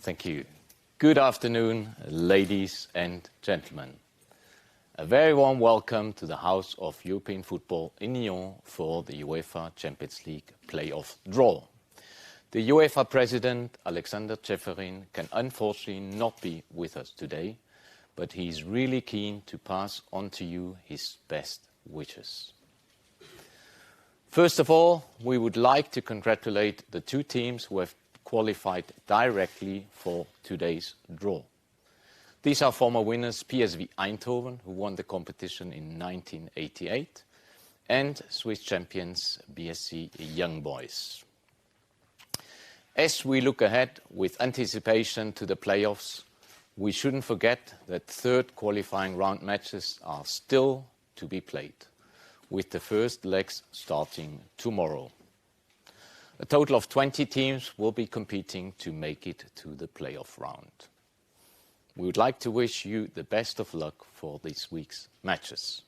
Thank you. Good afternoon, ladies and gentlemen. A very warm welcome to the House of European Football in Lyon for the UEFA Champions League playoff draw. The UEFA President, Alexander Ceferin, can unfortunately not be with us today, but he's really keen to pass on to you his best wishes. First of all, we would like to congratulate the two teams who have qualified directly for today's draw. These are former winners PSV Eindhoven, who won the competition in 1988, and Swiss champions BSC Young Boys. As we look ahead with anticipation to the playoffs, we shouldn't forget that third qualifying round matches are still to be played, with the first legs starting tomorrow. A total of 20 teams will be competing to make it to the playoff round. We would like to wish you the best of luck for this week's matches.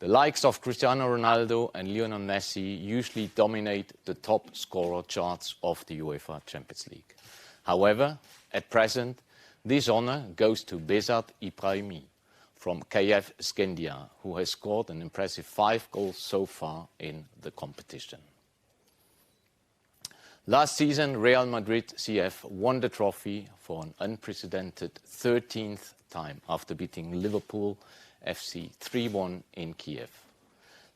The likes of Cristiano Ronaldo and Lionel Messi usually dominate the top scorer charts of the UEFA Champions League. However, at present, this honor goes to Bezat Ibrahimi from KF Skendia, who has scored an impressive 5 goals so far in the competition. Last season, Real Madrid CF won the trophy for an unprecedented 13th time after beating Liverpool FC 3-1 in Kiev.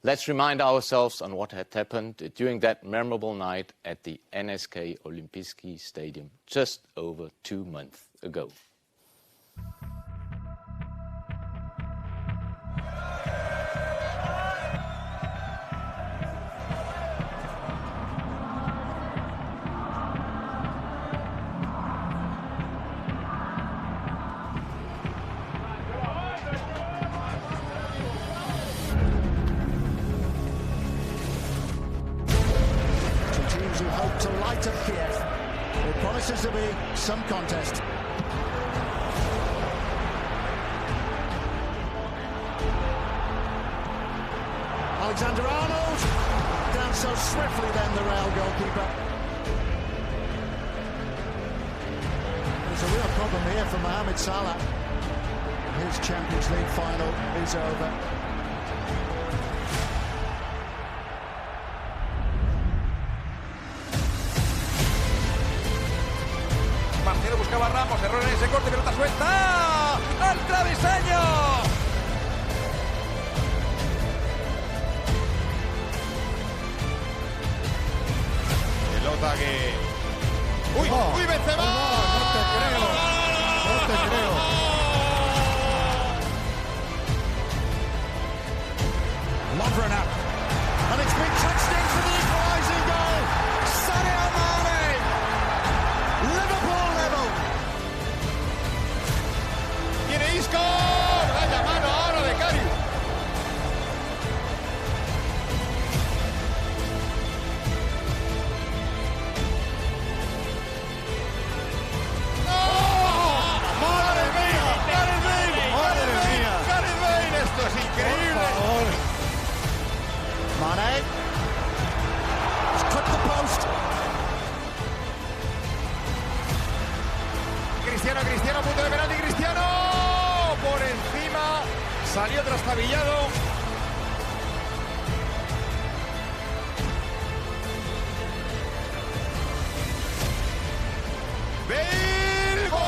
Let's remind ourselves on what had happened during that memorable night at the NSK Olimpijski Stadium just over 2 months ago. To light up Kiev. It promises to be some contest. Alexander-Arnold down so swiftly then, the Real goalkeeper. There's a real problem here for Mohamed Salah. His Champions League final is over. Buscaba Ramos, error en ese corte, pelota suelta al travesaño. Pelota que... ¡Uy! Oh, ¡Uy, Benzema! Oh, no te creo. No te creo. Lovren up. And it's been touched in for the equalising goal. Sadio Mane. Liverpool level. Tiene Isco. Vaya mano ahora de Cari. ¡No! ¡Madre mía! ¡Gareth Bale! ¡Madre mía! ¡Gareth Bale! Esto es increíble. Por favor. Mane. It's cut the post. Cristiano, punto de penalti, Cristiano, por encima, salió trastabillado. ¡Bale! ¡Gol!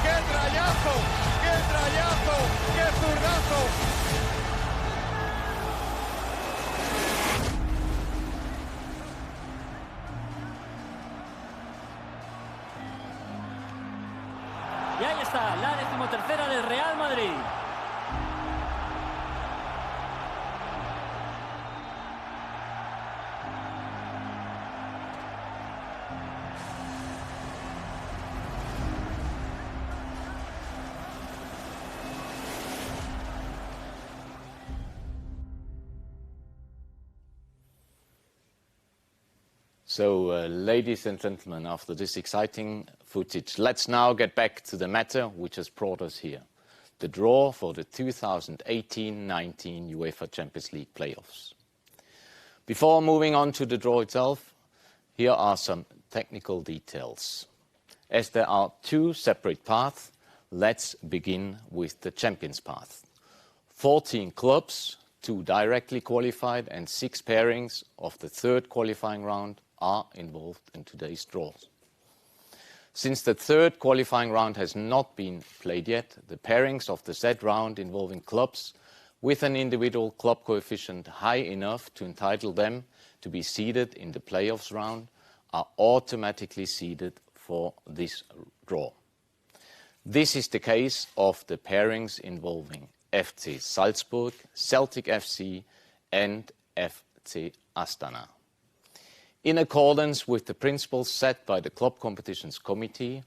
¡Qué trayazo! ¡Qué trayazo! ¡Qué zurdazo! Y ahí está, la 13ª del Real Madrid. So, ladies and gentlemen, after this exciting footage, let's now get back to the matter which has brought us here. The draw for the 2018-19 UEFA Champions League playoffs. Before moving on to the draw itself, here are some technical details. As there are two separate paths, let's begin with the Champions path. 14 clubs, 2 directly qualified and 6 pairings of the third qualifying round are involved in today's draws. Since the third qualifying round has not been played yet, the pairings of the Z round involving clubs with an individual club coefficient high enough to entitle them to be seeded in the playoffs round are automatically seeded for this draw. This is the case of the pairings involving FC Salzburg, Celtic FC and FC Astana. In accordance with the principles set by the Club Competitions Committee,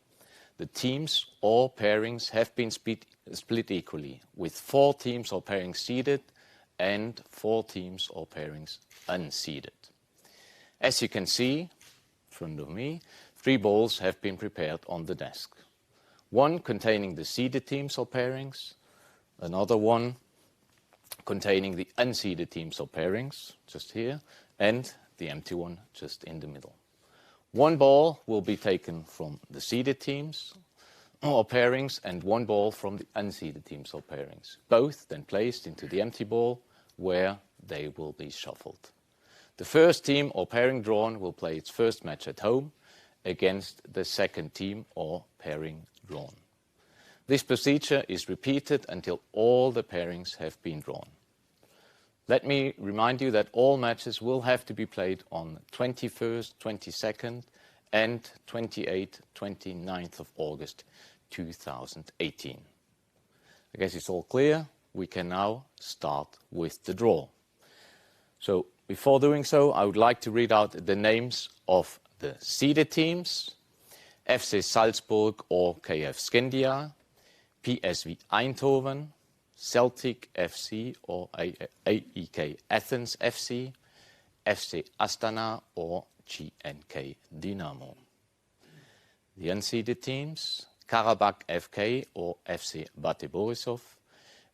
the teams or pairings have been split equally, with 4 teams or pairings seeded and 4 teams or pairings unseeded. As you can see in front of me, 3 balls have been prepared on the desk. One containing the seeded teams or pairings, another one containing the unseeded teams or pairings, just here, and the empty one just in the middle. One ball will be taken from the seeded teams or pairings and one ball from the unseeded teams or pairings, both then placed into the empty ball where they will be shuffled. The first team or pairing drawn will play its first match at home against the second team or pairing drawn. This procedure is repeated until all the pairings have been drawn. Let me remind you that all matches will have to be played on 21st, 22nd and 28th, 29th of August 2018. I guess it's all clear. We can now start with the draw. So before doing so, I would like to read out the names of the seeded teams: FC Salzburg or KF Skandia, PSV Eindhoven, Celtic FC or AEK Athens FC, FC Astana or GNK Dynamo. The unseeded teams: Karabakh FK or FC Bate Borisov,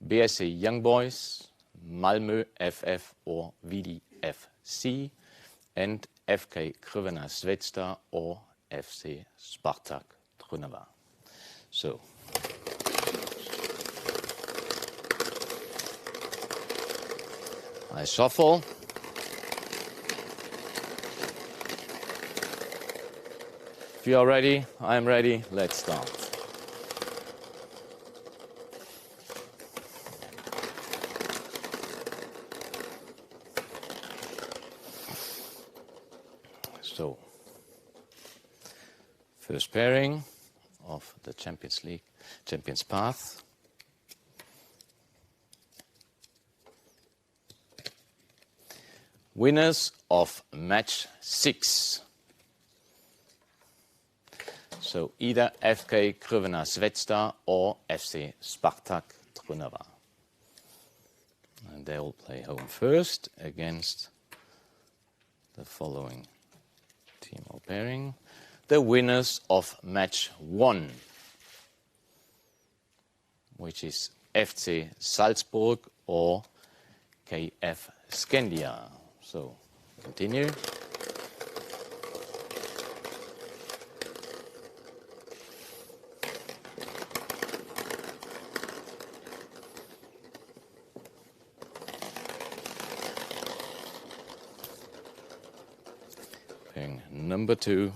BSC Young Boys, Malmö FF or Vidi FC, and FK Crvena Zvezda or FC Spartak Trnava. So, I shuffle. If you are ready, I am ready. Let's start. So, first pairing of the Champions League, Champions Path. Winners of match 6. So either FK Crvena Zvezda or FC Spartak Trnava. And they will play home first against the following team or pairing. The winners of match 1, which is FC Salzburg or KF Skandia. So, continue. Pairing number 2.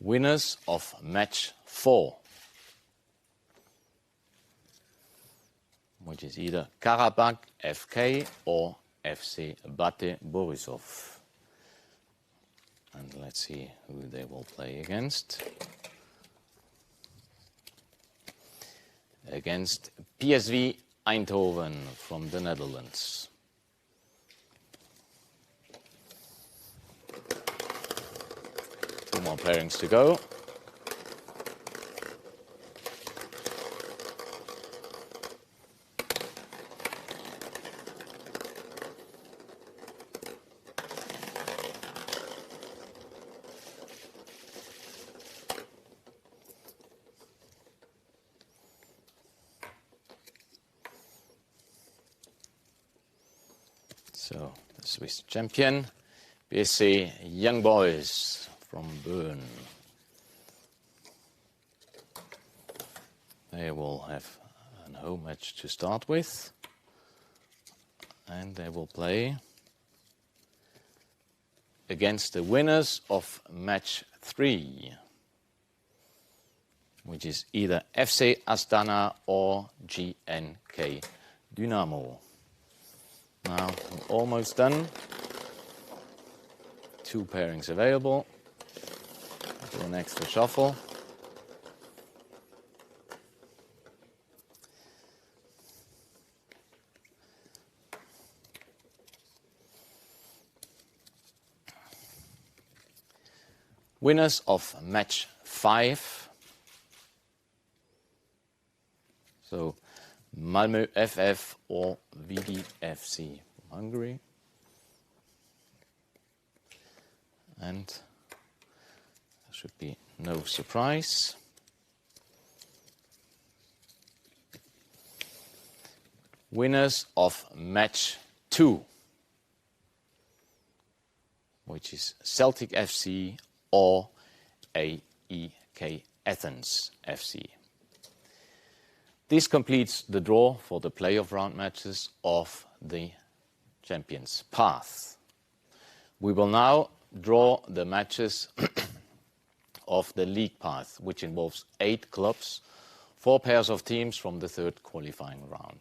Winners of match 4, which is either Karabakh FK or FC Bate Borisov. And let's see who they will play against. Against PSV Eindhoven from the Netherlands. Two more pairings to go. So, the Swiss champion, BSC Young Boys from Bern. They will have a home match to start with. And they will play against the winners of match 3, which is either FC Astana or GNK Dynamo. Now, we're almost done. 2 pairings available. Do an extra shuffle. Winners of match 5. So Malmo FF or Vidi FC from Hungary. And there should be no surprise. Winners of match 2, which is Celtic FC or AEK Athens FC. This completes the draw for the playoff round matches of the Champions Path. We will now draw the matches of the League Path, which involves 8 clubs, 4 pairs of teams from the 3rd qualifying round.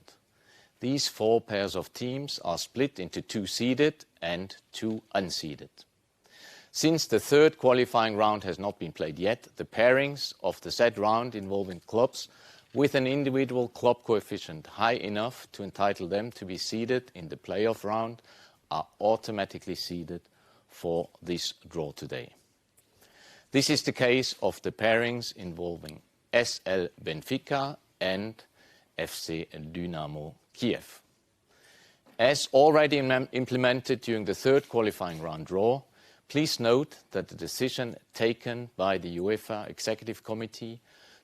These 4 pairs of teams are split into 2 seeded and 2 unseeded. Since the 3rd qualifying round has not been played yet, the pairings of the said round involving clubs with an individual club coefficient high enough to entitle them to be seeded in the playoff round are automatically seeded for this draw today. This is the case of the pairings involving SL Benfica and FC Dynamo Kiev. As already implemented during the 3rd qualifying round draw, please note that the decision taken by the UEFA Executive Committee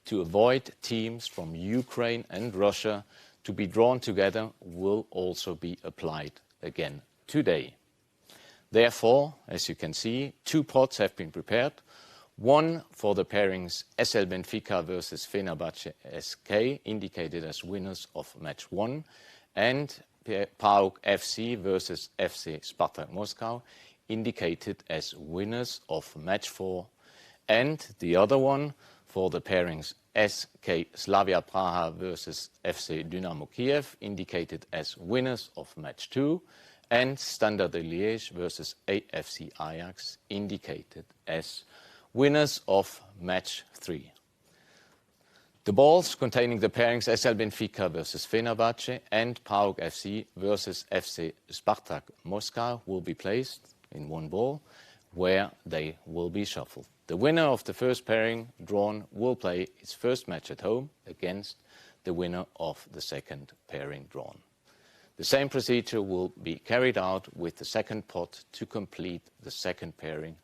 to avoid teams from Ukraine and Russia to be drawn together will also be applied again today. Therefore, as you can see, 2 pots have been prepared. One for the pairings SL Benfica versus Fenerbahce SK, indicated as winners of match 1, and PAOK FC versus FC Spartak Moscow, indicated as winners of match 4, and the other one for the pairings SK Slavia Praha versus FC Dynamo Kiev, indicated as winners of match 2, and Standard de Liège versus AFC Ajax, indicated as winners of match 3. The balls containing the pairings SL Benfica versus Fenerbahce and PAOK FC versus FC Spartak Moscow will be placed in one ball, where they will be shuffled. The winner of the first pairing drawn will play its first match at home against the winner of the second pairing drawn. The same procedure will be carried out with the second pot to complete the second pairing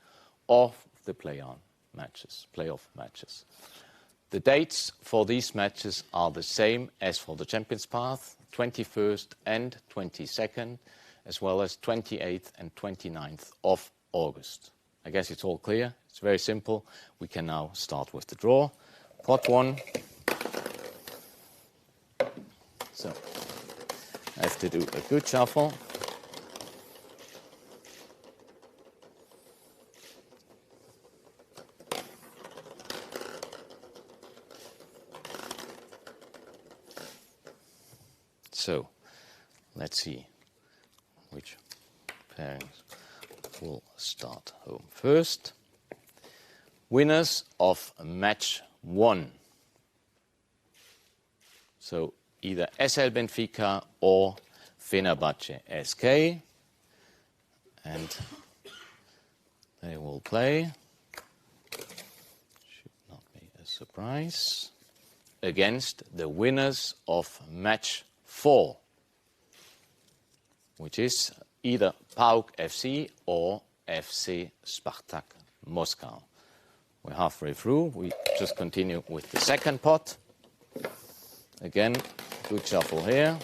of the playoff matches. The dates for these matches are the same as for the Champions Path, 21st and 22nd, as well as 28th and 29th of August. I guess it's all clear. It's very simple. We can now start with the draw. Pot 1. So, I have to do a good shuffle. So, let's see which pairings will start home first. Winners of match 1. So either SL Benfica or Fenerbahce SK. And they will play, should not be a surprise, against the winners of match 4, which is either PAOK FC or FC Spartak Moscow. We're halfway through. We just continue with the second pot. Again, good shuffle here.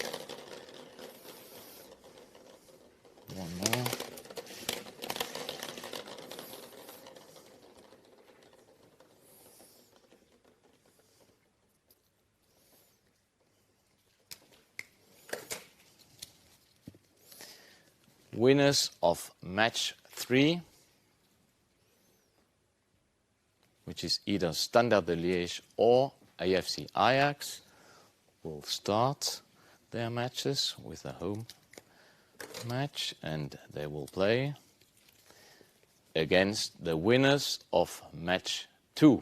winners of match 3, which is either Standard de Liège or AFC Ajax, will start their matches with a home match, and they will play against the winners of match 2,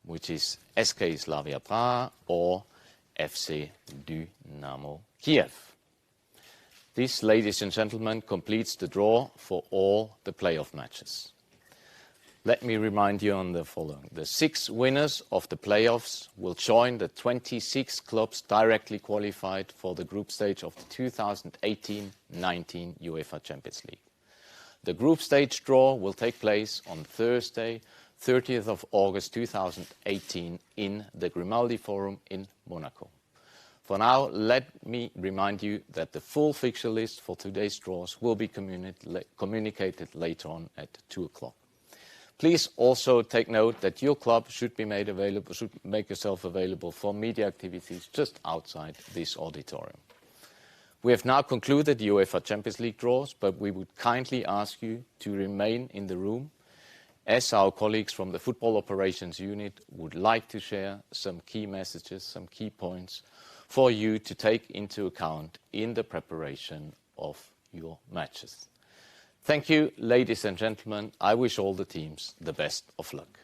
which is SK Slavia Praha or FC Dynamo Kiev. This, ladies and gentlemen, completes the draw for all the playoff matches. Let me remind you on the following. The 6 winners of the playoffs will join the 26 clubs directly qualified for the group stage of the 2018-19 UEFA Champions League. The group stage draw will take place on Thursday, 30th of August 2018 in the Grimaldi Forum in Monaco. For now, let me remind you that the full fixture list for today's draws will be communicated later on at 2 o'clock. Please also take note that your club should make yourself available for media activities just outside this auditorium. We have now concluded the UEFA Champions League draws, but we would kindly ask you to remain in the room, as our colleagues from the Football Operations Unit would like to share some key messages, some key points for you to take into account in the preparation of your matches. Thank you, ladies and gentlemen. I wish all the teams the best of luck.